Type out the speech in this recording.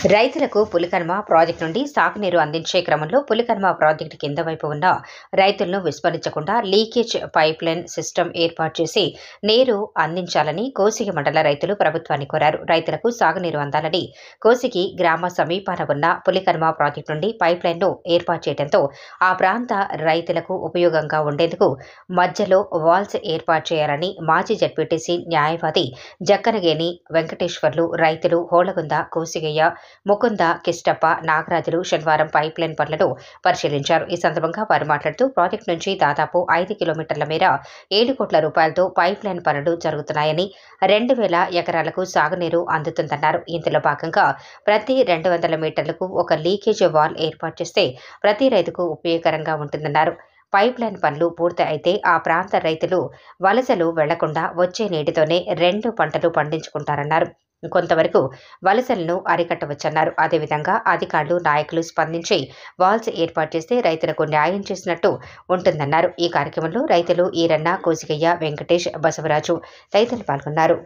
రైతులకు పులికర్మ ప్రాజెక్టు నుండి సాగునీరు అందించే క్రమంలో పులికర్మ ప్రాజెక్టు కింద వైపు ఉన్న రైతులను విస్మరించకుండా లీకేజ్ పైప్లైన్ సిస్టమ్ ఏర్పాటు చేసి నీరు అందించాలని కోసిగి మండల రైతులు ప్రభుత్వాన్ని కోరారు. రైతులకు సాగునీరు అందాలని కోసిగి గ్రామ సమీపాన ఉన్న పులికర్మ ప్రాజెక్టు నుండి పైప్లైన్ను ఏర్పాటు చేయడంతో ఆ ప్రాంత రైతులకు ఉపయోగంగా ఉండేందుకు మధ్యలో వాల్స్ ఏర్పాటు చేయాలని మాజీ జడ్పీటీసీ న్యాయవాది జక్కనగేని వెంకటేశ్వర్లు, రైతులు హోళగుంద, కోసిగయ్య, ముకుంద, కిష్టప్ప, నాగరాజులు శనివారం పైప్లైన్ పనులను పరిశీలించారు. ఈ సందర్భంగా వారు మాట్లాడుతూ ప్రాజెక్టు నుంచి దాదాపు 5 కిలోమీటర్ల మేర 7 కోట్ల రూపాయలతో పైప్లైన్ పనులు జరుగుతున్నాయని, 2,000 ఎకరాలకు సాగునీరు అందుతుందన్నారు. ఇందులో భాగంగా ప్రతి 200 మీటర్లకు ఒక లీకేజ్ వాల్ ఏర్పాటు చేస్తే ప్రతి రైతుకు ఉపయోగకరంగా ఉంటుందన్నారు. పైప్లైన్ పనులు పూర్తి అయితే ఆ ప్రాంత రైతులు వలసలు వెళ్లకుండా వచ్చే నీటితోనే 2 పంటలు పండించుకుంటారన్నారు. కొంతవరకు వలసలను అరికట్టవచ్చన్నారు. అదేవిధంగా అధికారులు, నాయకులు స్పందించి వాల్స్ ఏర్పాటు చేస్తే రైతులకు న్యాయం చేసినట్టు ఉంటుందన్నారు. ఈ కార్యక్రమంలో రైతులు ఈరన్న, కోసిగయ్య, వెంకటేష్, బసవరాజు తదితరులు పాల్గొన్నారు.